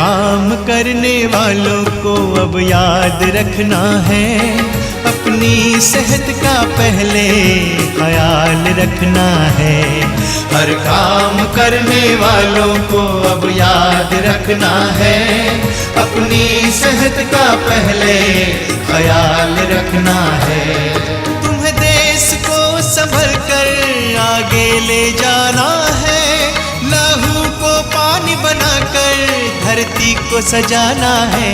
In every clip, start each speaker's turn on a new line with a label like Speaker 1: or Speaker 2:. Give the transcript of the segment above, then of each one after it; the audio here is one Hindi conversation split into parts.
Speaker 1: काम करने वालों को अब याद रखना है, अपनी सेहत का पहले ख्याल रखना है। हर काम करने वालों को अब याद रखना है, अपनी सेहत का पहले ख्याल रखना है। तुम्हें देश को संभल कर आगे ले जाना है, लहू को पानी बनाकर धरती को सजाना है।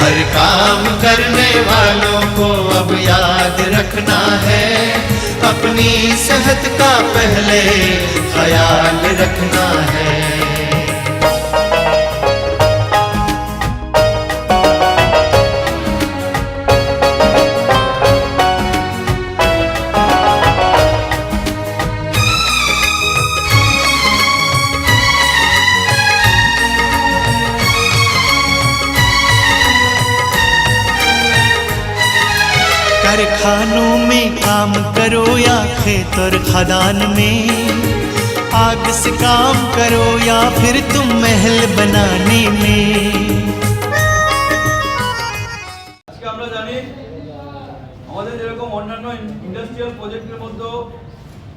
Speaker 1: हर काम करने वालों को अब याद रखना है, अपनी सेहत का पहले ख्याल रखना है। कारखानों में काम करो या खेत और खदान में, आग से काम करो या फिर तुम महल बनाने में।
Speaker 2: আজকে আমরা জানি আমাদের যেরকম অন্যান্য ইন্ডাস্ট্রিয়াল প্রজেক্টের মধ্যে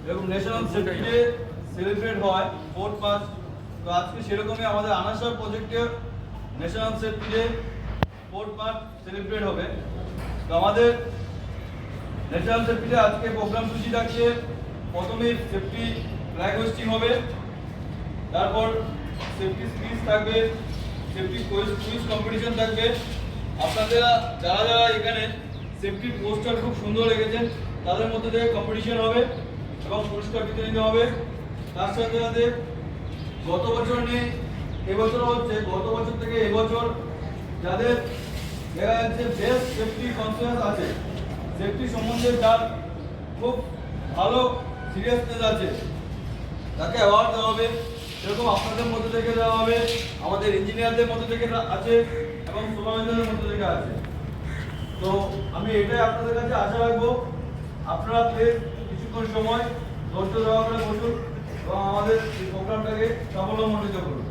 Speaker 2: এরকম ন্যাশনাল সেফটি ডে সেলিব্রেট হয় 4 মার্চ, তো আজকে সেরকমই আমাদের আনাসার প্রজেক্টে national safety day 4 March celebrate হবে। তো আমাদের ন্যাশনাল সেফটি ডে আজকে প্রোগ্রাম সূচি থাকছে, প্রথমে সেফটি ফ্ল্যাগ হোস্টিং হবে, তারপর সেফটি স্পিচ থাকবে, সেফটি কুইজ কম্পিটিশন থাকবে। আপনারা যারা এখানে সেফটি পোস্টার খুব সুন্দর লেগেছেন তাদের মধ্যে থেকে কম্পিটিশন হবে এবং পুরস্কার বিতরণ হবে। তার সাথে সাথে গত বছর নিয়ে এবছর হচ্ছে, গত বছর থেকে এবছর যাদের দেখা যাচ্ছে বেস্ট সেফটি কনসিয়াস আছে, সেফটি সম্বন্ধে যার খুব ভালো সিরিয়াসনেস আছে, তাকে অ্যাওয়ার্ড দেওয়া হবে। সেরকম আপনাদের মধ্যে থেকে দেওয়া হবে, আমাদের ইঞ্জিনিয়ারদের মধ্যে থেকে আছে এবং সুপারভাইজারদের মধ্যে থেকে আছে। তো আমি এটাই আপনাদের কাছে আশা রাখবো, আপনারা প্লিজ কিছুক্ষণ সময় ধৈর্য দেওয়া করে বসুন এবং আমাদের এই প্রোগ্রামটাকে সাফল্যমণ্ডিত করুন।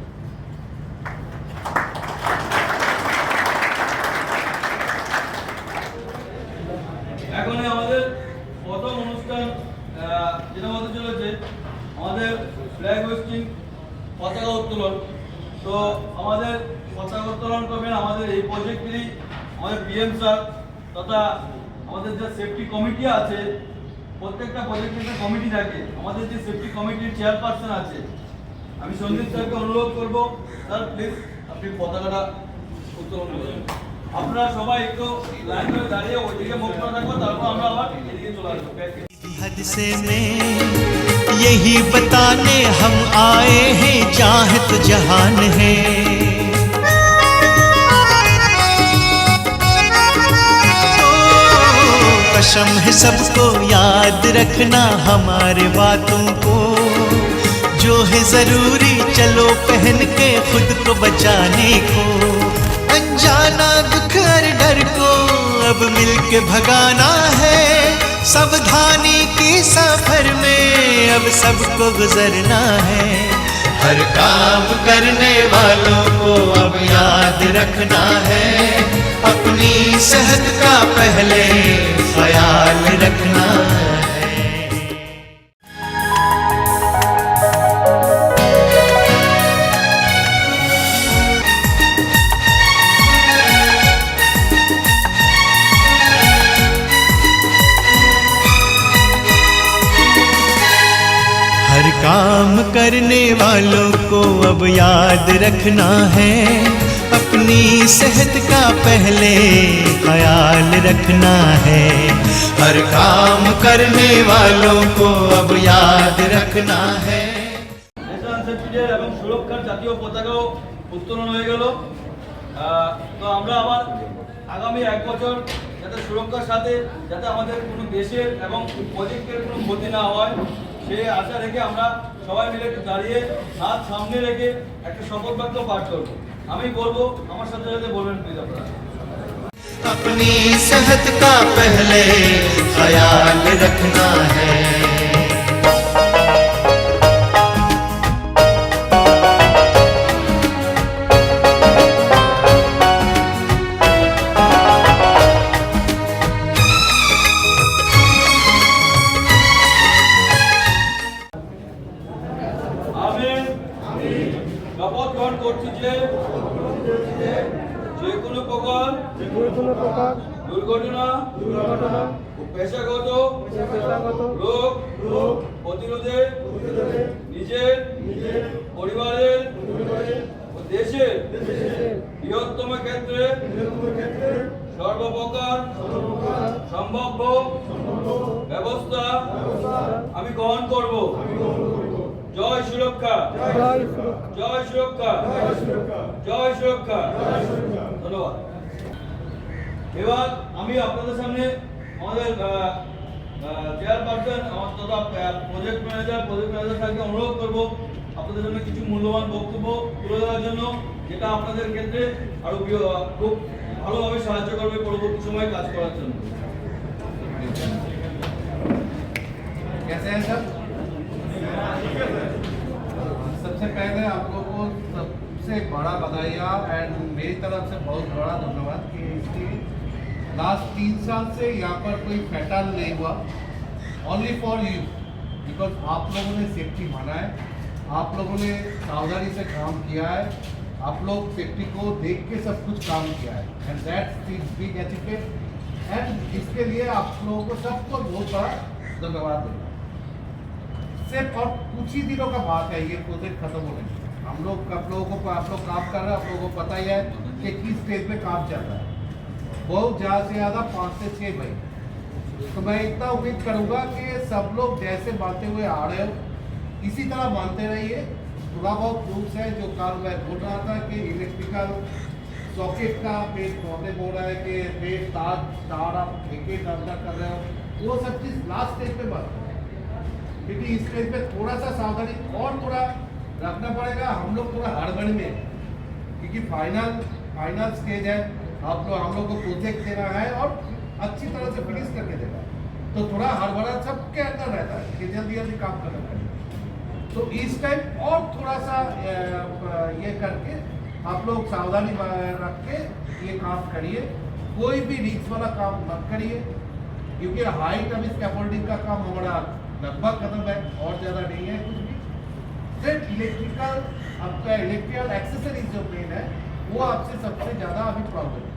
Speaker 2: এখন আমাদের প্রথম অনুষ্ঠান যেটা হতে চলেছে আমাদের ফ্ল্যাগ হোস্টিং, পতাকা উত্তোলন। তো আমাদের পতাকা উত্তোলন করবেন আমাদের এই প্রজেক্টেরই আমাদের পিএম স্যার তথা আমাদের যে সেফটি কমিটি আছে, প্রত্যেকটা প্রজেক্টের একটা কমিটি থাকে, আমাদের যে সেফটি কমিটির চেয়ারপারসন আছে, আমি সন্দীপ স্যারকে অনুরোধ করবো, স্যার প্লিজ আপনি পতাকাটা উত্তোলন করবেন। আপনারা সবাই একটু লাইন ধরে দাঁড়িয়ে ওইদিকে মুখ করে থাকবো, তারপর আমরা আবার এদিকে চলে আসবো।
Speaker 1: हद से में यही बताने हम आए हैं, चाहत जहान है। कसम है सबको याद रखना हमारे बातों को, जो है जरूरी चलो पहन के खुद को बचाने को। अनजाना दुख और डर को अब मिलके भगाना है, सावधानी की सफर में अब सबको गुजरना है। हर काम करने वालों को अब याद रखना है, अपनी सेहत का पहले ख्याल रखना है। हर काम करने वालों को अब याद रखना है, अपनी सेहत का पहले ख्याल रखना है। हर काम करने वालों को अब याद रखना है।
Speaker 2: ন্যাশনাল সেফটি ডে এবং সুরক্ষার জাতীয় পতাকাও উত্তোলন হয়ে গেল। তো আমরা আবার আগামী 1 বছর যাতে সুরক্ষার সাথে যাতে আমাদের কোনো দেশের এবং প্রজেক্টের কোনো ক্ষতি না হয় সেই আশা রেখে আমরা সবাই মিলে দাঁড়িয়ে হাত সামনে রেখে একটা শপথ বাক্য পাঠ করব। আমি বলবো, আমার সাথে সাথে বলবেন প্লিজ আপনারা।
Speaker 1: अपनी सेहत का पहले ख्याल रखना है।
Speaker 2: শপথ গ্রহণ করছি যে যে কোনো প্রকার দুর্ঘটনা ও পেশাগত রোগ প্রতিরোধে নিজের পরিবারের ও দেশের বৃহত্তম ক্ষেত্রে সর্বপ্রকার সম্ভাব্য ব্যবস্থা আমি গ্রহণ করব। জয় সুরক্ষা, জয় সুরক্ষা, জয় সুরক্ষা। ধন্যবাদ। এবার আমি আপনাদের সামনে আমাদের চেয়ারপারসন তথা প্রজেক্ট ম্যানেজার থেকে অনুরোধ করব আপনাদের জন্য কিছু মূল্যবান বক্তব্য তুলে ধরার জন্য, যেটা আপনাদের ক্ষেত্রে আরো খুব ভালোভাবে সাহায্য করবে পরবর্তী সময়ে কাজ করার জন্য।
Speaker 3: कैसे हैं सर? सबसे पहले आप लोगों को सबसे बड़ा बधाइयाँ एंड मेरी तरफ से बहुत बड़ा धन्यवाद कि इसकी लास्ट 3 साल से यहाँ पर कोई फैटल नहीं हुआ, ओनली फॉर यू, बिकॉज आप लोगों ने सेफ्टी माना है, आप लोगों ने सावधानी से काम किया है, आप लोग सेफ्टी को देख के सब कुछ काम किया है and that's big achievement and इसके लिए आप लोगों को सबको बहुत बड़ा धन्यवाद देना। सिर्फ और कुछ ही दिनों का बात है ये प्रोजेक्ट खत्म होने की। हम लोग आप लोग काम कर रहे हैं, आप लोगों को पता ही है कि किस स्टेज पे काम चल रहा है, बहुत ज़्यादा से ज़्यादा 5 से 6 महीने। तो मैं इतना उम्मीद करूँगा कि सब लोग जैसे मानते हुए आ रहे हो इसी तरह मानते रहिए। थोड़ा बहुत रूल्स है जो कल मैं बोल रहा था कि इलेक्ट्रिकल सॉकेट का पेज प्रॉब्लम हो रहा है कि पेज तार आप एक अंदर कर रहे हो, वो सब चीज़ लास्ट स्टेज पे बात है, क्योंकि इस स्टेज पे थोड़ा सा सावधानी और थोड़ा रखना पड़ेगा। हम लोग थोड़ा हड़बड़ी में हैं, क्योंकि फाइनल स्टेज है, हम लोग को प्रोजेक्ट देना है और अच्छी तरह से फिनिश करके देना है, तो थोड़ा हड़बड़ा सबके अंदर रहता है कि जल्दी जल्दी काम करना पड़ेगा। तो इस टाइम और थोड़ा सा ये करके आप लोग सावधानी रख के ये काम करिए, कोई भी रिस्क वाला काम मत करिए, क्योंकि हाइट अभी स्कैफोल्डिंग का काम हमारा लगभग खत्म है और ज़्यादा नहीं है कुछ भी। सिर्फ इलेक्ट्रिकल आपका इलेक्ट्रिकल एक्सेसरीज जो मेन है वो आपसे सबसे ज़्यादा अभी प्रॉब्लम है,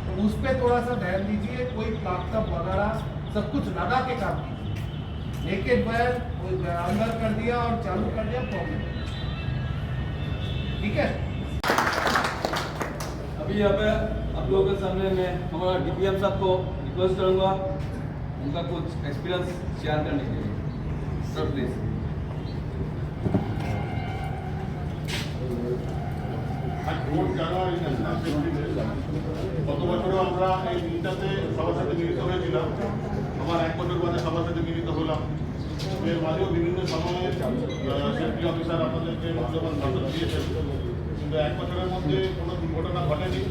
Speaker 3: तो उस पर थोड़ा सा ध्यान दीजिए। कोई प्लास्टर वगैरह सब कुछ लगा के काम कीजिए, नेकेड वायर अंदर कर दिया और चालू कर दिया प्रॉब्लम, ठीक है।
Speaker 2: अभी यहाँ पे आप लोगों के सामने मैं हमारा डीपीएम साहब को रिक्वेस्ट करूँगा उनका कुछ एक्सपीरियंस शेयर करने के लिए। Sir please.
Speaker 4: গত বছরও আমরা এই দিনটাতে সবার সাথে মিলিত হয়েছিলাম, আমার 1 বছর বাদে সবার সাথে মিলিত হলাম। এর মাঝেও বিভিন্ন সময়ে সেফটি অফিসার আপনাদেরকে মূল্যবান ভাষণ দিয়েছেন, কিন্তু 1 বছরের মধ্যে কোনো দুর্ঘটনা ঘটেনি,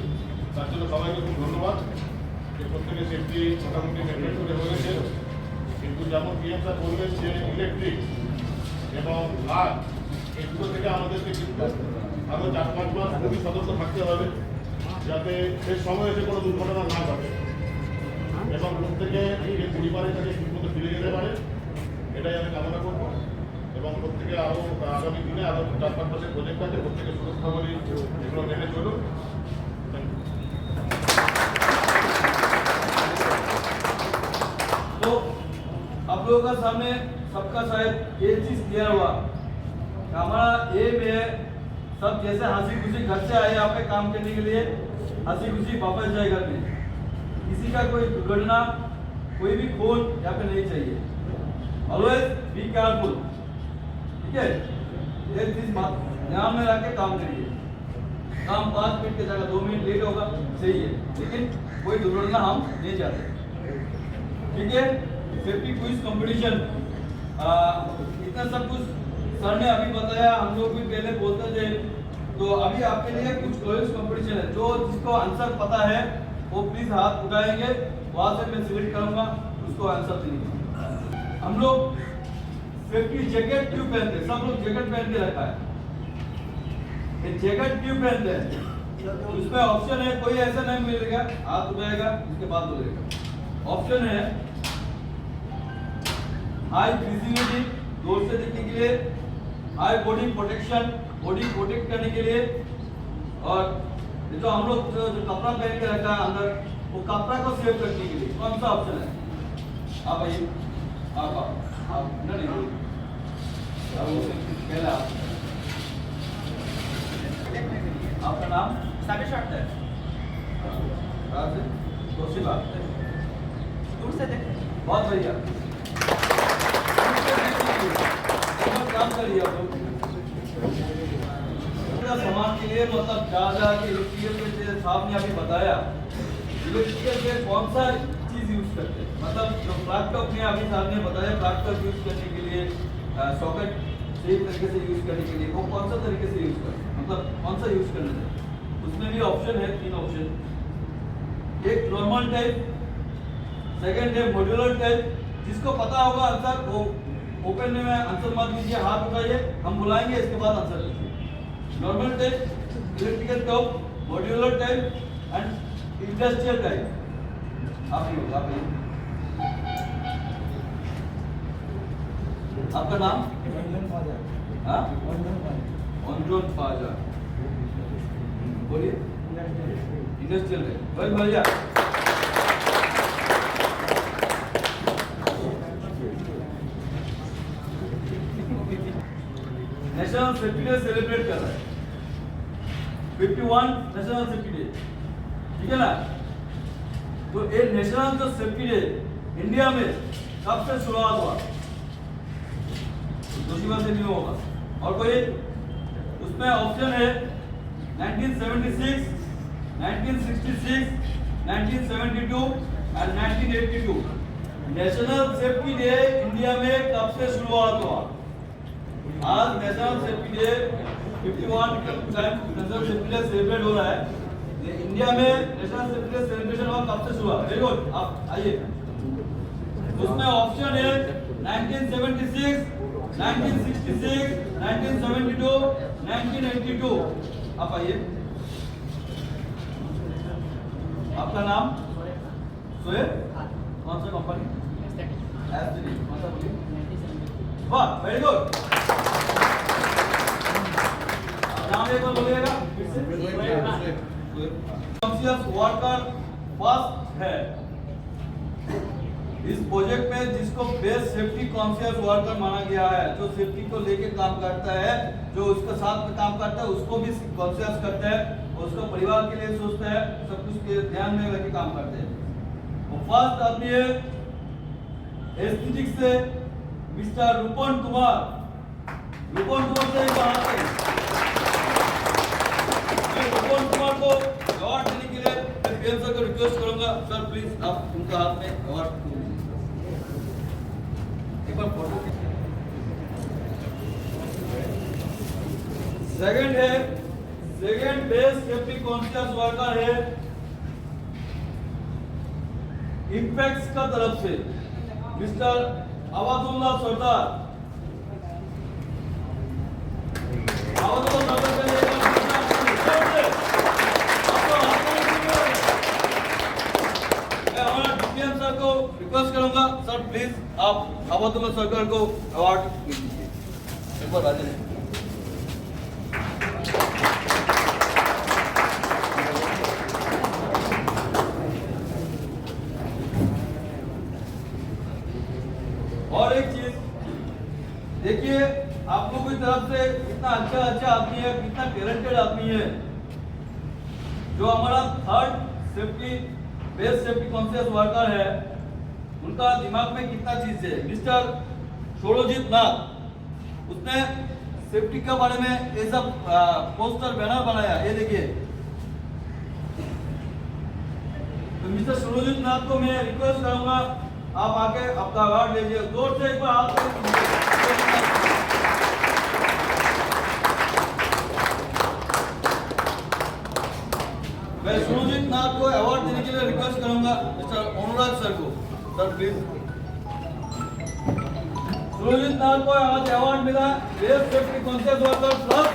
Speaker 4: তার জন্য সবাইকে খুব ধন্যবাদ। প্রত্যেকে সেফটি মোটামুটি মেনটেন করে হয়েছে, কিন্তু যেমন পিএম স্যার বললেন যে ইলেকট্রিক এবং আগ এই দুটো থেকে আমাদেরকে কিন্তু আরও 4-5 মাস খুবই সতর্ক থাকতে হবে, যাতে শেষ সময় এসে কোনো দুর্ঘটনা না ঘটে এবং প্রত্যেকে নিজের পরিবারের কাছে ঠিকমতো ফিরে যেতে পারে, এটাই আমি কামনা করবো। এবং প্রত্যেকে আরও আগামী দিনে আরও 4-5 মাসের প্রজেক্ট আছে, প্রত্যেকে সুরক্ষা বলি এগুলো মেনে চলুন।
Speaker 2: तो आप लोगों का सामने सबका शायद ये चीज क्लियर हुआ, हमारा एम है सब जैसे हंसी खुशी घर से आए यहाँ पे काम करने के लिए, हंसी खुशी वापस जाए घर में, किसी का कोई दुर्घटना कोई भी खून यहाँ पे नहीं चाहिए। ऑलवेज बी केयरफुल, ठीक है। ये चीज बात ध्यान में रख के काम करिए। काम 5 मिनट के जगह 2 मिनट लेट होगा सही है, लेकिन कोई दुर्घटना हम नहीं चाहते, ठीक है। सेफ्टी क्विज कंपटीशन इतना सब कुछ सर ने अभी बताया, हम लोग भी पहले बोलते थे, तो अभी आपके लिए कुछ क्विज कंपटीशन है, जो जिसको आंसर पता है वो प्लीज हाथ उठाएंगे, वहां से मैं सिलेक्ट करूंगा उसको आंसर देंगे। हम लोग सेफ्टी जैकेट क्यों पहनते हैं? सब लोग जैकेट पहन के रखा है, ये जैकेट क्यों पहनते हैं? उसमें ऑप्शन है, कोई ऐसा नहीं मिलेगा हाथ उठाएगा उसके बाद बोलेगा। ऑप्शन है हाई विजिबिलिटी, दूर से देखने के लिए high body protection, body protect करने के लिए। और जो हम लोग जो कपड़ा पहन के रखा है अंदर, वो कपड़ा को सेव करने के लिए कौन सा ऑप्शन है? आप आइए, आप नहीं पहला आपका नाम?
Speaker 5: साबिश अख्तर।
Speaker 2: दूसरी बात
Speaker 5: दूर से देख।
Speaker 2: बहुत बढ़िया, काम करिए आप लोग सामान के लिए। मतलब ज्यादा के इलेक्ट्रिकल के साहब ने अभी बताया, इलेक्ट्रिकल के कौन सा चीज यूज करते हैं। मतलब जो फ्लैग टॉप में अभी साहब ने बताया, फ्लैग टॉप यूज करने के लिए सॉकेट सही तरीके से यूज करने के लिए वो कौन सा तरीके से यूज करते हैं, मतलब कौन सा यूज करना चाहिए। उसमें भी ऑप्शन है, 3 ऑप्शन। एक नॉर्मल टाइप, सेकंड है मॉड्यूलर टाइप। जिसको पता होगा आंसर वो ओपन में आंसर मत दीजिए, हाथ उठाइए, हम बुलाएंगे इसके बाद आंसर दीजिए। Normal type, electrical top, modular type and industrial type. आप ही होगा, आपका नाम? हाँ, ऑनजोन फाजा। बोलिए। इंडस्ट्रियल है, बहुत बढ़िया। नेशनल सेफ्टी डे सेलिब्रेट कर रहा है, 51 नेशनल सेफ्टी डे, ठीक है ना। तो ये नेशनल जो सेफ्टी डे इंडिया में कब से शुरुआत हुआ? जोशीमा से नहीं होगा। और कोई उसमें ऑप्शन है 1976, 1966, 1972 and 1982। National safety day India में कब से शुरुआत हुआ? आज national safety day 51 national safety day celebrate हो रहा है। इंडिया में नेशनल सेफ्टी डे सेलिब्रेशन हुआ कब से शुरुआत? वेरी गुड, आप आइए। उसमें ऑप्शन है 1976, 1966, 1972, 1982। आप आइए। आपका नाम? सोहेल। कौन सा कंपनी? कौन सा बोलिए? वाह, वेरी गुड। नाम एक बार बोलिएगा फिर से। कॉन्शियस वर्कर फर्स्ट है इस प्रोजेक्ट में, जिसको बेस्ट सेफ्टी कॉन्शियस वर्कर माना गया है। जो सेफ्टी को लेके काम करता है, जो उसके साथ में काम करता है, उसको भी कॉन्शियस करता है, उसको परिवार के लिए सोचता है, सब कुछ के ध्यान में रख के काम करते हैं। वो फर्स्ट आदमी है एस्थेटिक्स से मिस्टर रूपन कुमार। रूपन कुमार से बात है। रूपन कुमार को अवार्ड देने के लिए मैं पीएम सर को रिक्वेस्ट करूंगा, सर प्लीज आप उनका हाथ में अवार्ड एक बार फोटो। सेकंड है, second best safety conscious worker है इंपैक्ट का तरफ से मिस्टर अवादुल्ला सरदार। अवादुल्ला सरदार के लिए सर को रिक्वेस्ट करूंगा, सर प्लीज आप अवादुल्ला सरकार को अवार्ड दीजिए। एक बार राजन और एक चीज देखिए, आप लोगों की तरफ से कितना अच्छा आदमी है, कितना टैलेंटेड आदमी है। जो हमारा third safety best safety conscious worker है, उनका दिमाग में कितना चीज है। मिस्टर सोरोजीत नाथ, उसने सेफ्टी के बारे में ये सब पोस्टर बैनर बनाया, ये देखिए। तो मिस्टर सोरोजीत नाथ को मैं रिक्वेस्ट करूंगा, आप आके आपका अवार्ड लीजिए। जोर से एक बार हाथ। मैं सुरजीत नाथ को अवार्ड देने के लिए रिक्वेस्ट करूंगा मिस्टर अनुराग सर को। Sir please. सुरजीत नाथ को आज अवार्ड मिला best safety conscious worker plus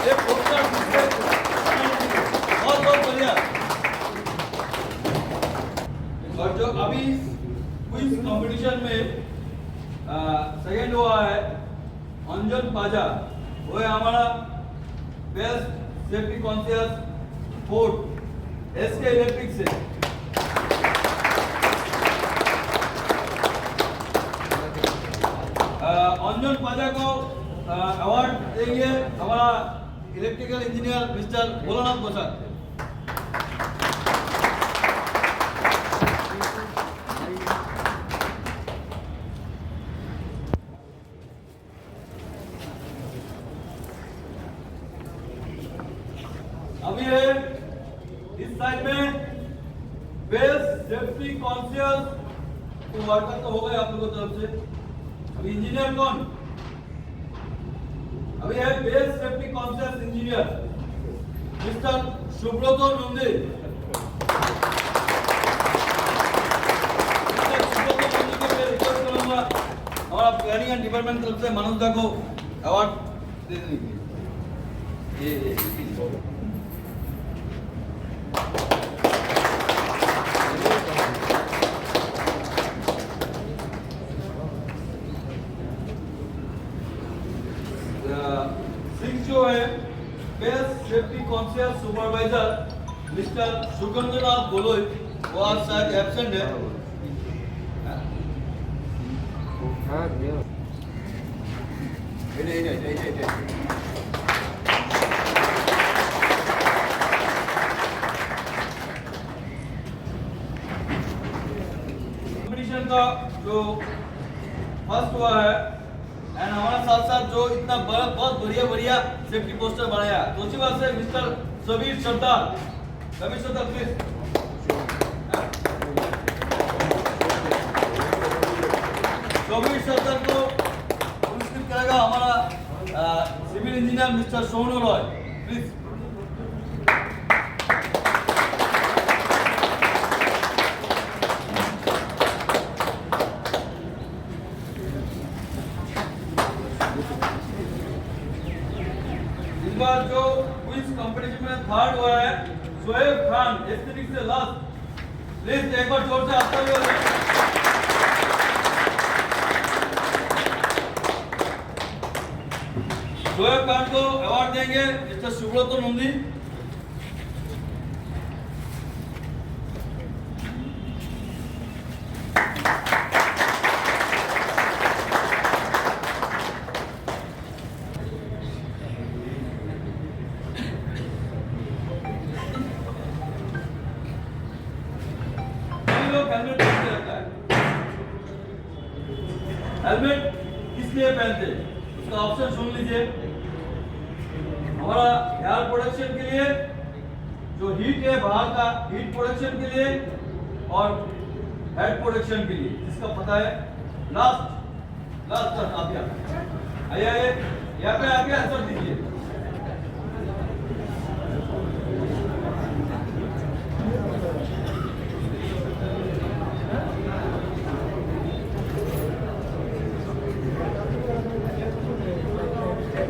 Speaker 2: एक पोस्टर। बहुत बहुत बढ़िया। और जो अभी क्विज कंपटीशन में सेकंड हुआ है अंजन अंजन पाजा वो है हमारा बेस्ट सेफ्टी कॉन्शियस फोर्ट एसके इलेक्ट्रिक से। अंजन पाजा को अवार्ड देंगे हमारा electrical engineer mister Bholanath Prasad. अभी है इस साइड में बेस्ट सेफ्टी कॉन्शियस तो वर्कर तो हो गए आप लोगों की तरफ से। अभी इंजीनियर कौन? अभी है best safety conscious engineer mister Subrato Nandi. हमारा प्लानिंग एंड डिपार्टमेंट तरफ से मनोज दा को अवार्ड दे देंगे। ये सिक्स जो है best safety conscious supervisor mister Sugandhnath Goloi, वो आज शायद एब्सेंट है। कंपटीशन का जो फर्स्ट हुआ है एंड हमारे साथ साथ जो इतना बहुत बढ़िया सेफ्टी पोस्टर बनाया तोशिबा से मिस्टर सबीर सरदार। सबीर सरदार प्लीज। सबीर सरदार को पुरस्कृत करेगा हमारा civil engineer mister Sonu Roy please. इस बार जो क्विज कंपटीशन में थर्ड हुआ है शोएब खान एस्थेटिक से लास्ट, प्लीज एक बार जोर से आपका भी शोएब खान को अवार्ड देंगे मिस्टर सुब्रतो नंदी। हेलमेट किसलिए रहता है? हेलमेट किसलिए पहनते हैं उसका ऑप्शन सुन लीजिए। हमारा एयर प्रोडक्शन के लिए, जो हीट है बाहर का हीट प्रोडक्शन के लिए और हेड प्रोडक्शन के लिए, जिसका पता है। लास्ट तक आप आइए यहाँ पे आके आंसर दीजिए।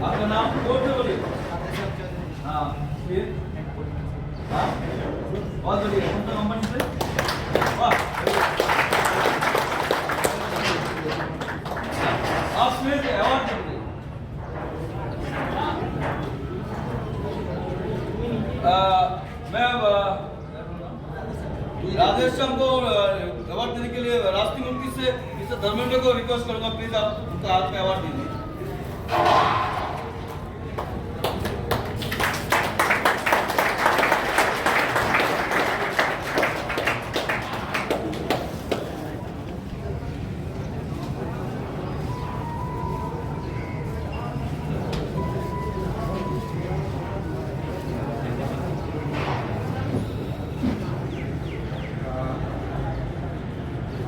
Speaker 2: आपका नाम कोड से बोलिए। हाँ फिर हाँ बहुत बढ़िया। कौन सा कंपनी से? वाह आप फिर से अवार्ड करते मैं राजेश श्याम को अवार्ड देने के लिए राष्ट्रीय मुक्ति से मिस्टर धर्मेंद्र को रिक्वेस्ट करूंगा, प्लीज आप उनका हाथ में अवार्ड दीजिए।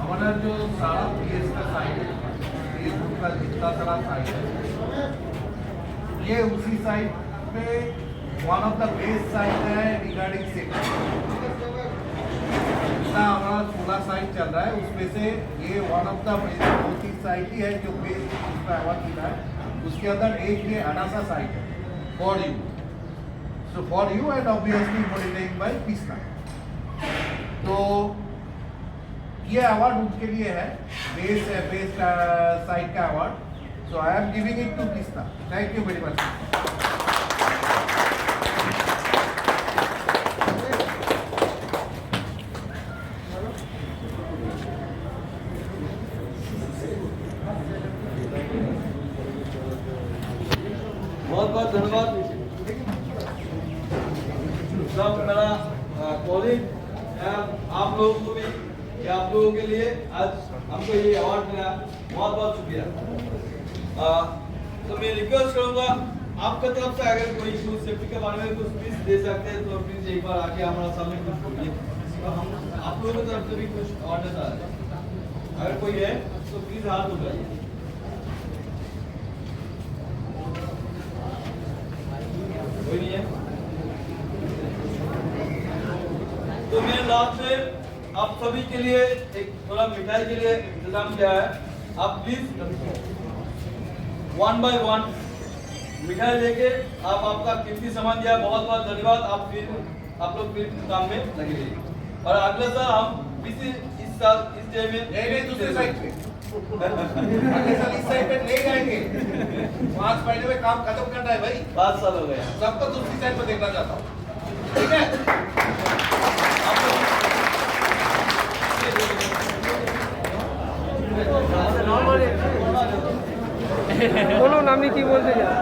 Speaker 3: हमारा जो सारा पीएस का साइट है, फेसबुक का जितना सारा साइट है, ये उसी साइट पे one of the best site है रिगार्डिंग सेफ्टी। जितना हमारा 16 साइट चल रहा है उसमें से ये वन ऑफ द बहुत ही साइट ही है जो बेस्ट उसका अवार्ड मिला है। उसके अंदर एक ये अनासा साइट है for you, so for you and obviously monitoring by पीसना। तो ये अवार्ड उनके लिए है, बेस्ट साइट का अवार्ड। So I am giving it to Krishna. Thank you very much.
Speaker 2: बहुत बहुत धन्यवाद सब मेरा कॉलेज आप लोगों को भी कि आप लोगों के लिए आज हमको ये अवार्ड मिला, बहुत बहुत शुक्रिया। तो मैं रिक्वेस्ट करूंगा आपका तरफ से अगर कोई फूड सेफ्टी के बारे में कुछ स्पीच दे सकते हैं तो प्लीज एक बार आके हमारा सामने कुछ बोलिए, तो हम आप लोगों की तरफ से भी कुछ अवार्ड आ रहे हैं। अगर कोई है तो प्लीज हाथ उठाइए। कोई नहीं है तो मैंने लास्ट में आप सभी के लिए एक थोड़ा मिठाई के लिए इंतजाम किया है। आप प्लीज 1 by 1 मिठाई लेके आप आपका कीमती सामान दिया, बहुत बहुत धन्यवाद। आप लोग फिर काम में लगे रहिए और अगले साल हम इस साल इस डे में
Speaker 3: नहीं दूसरे साइड पे अगले साल इस साइड पे ले जाएंगे। 5 महीने में काम खत्म करना है भाई,
Speaker 2: 5 साल हो गए।
Speaker 3: सबको दूसरी साइड पे देखना चाहता हूँ, ठीक है?
Speaker 6: বলুন আপনি কি বলতে চান?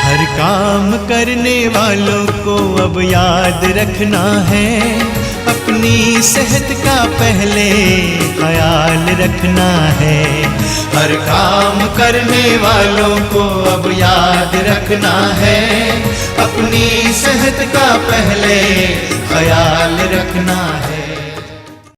Speaker 1: हर काम करने वालों को अब याद रखना है, अपनी सेहत का पहले ख्याल रखना है। हर काम करने वालों को अब याद रखना है, अपनी सेहत का पहले ख्याल रखना है।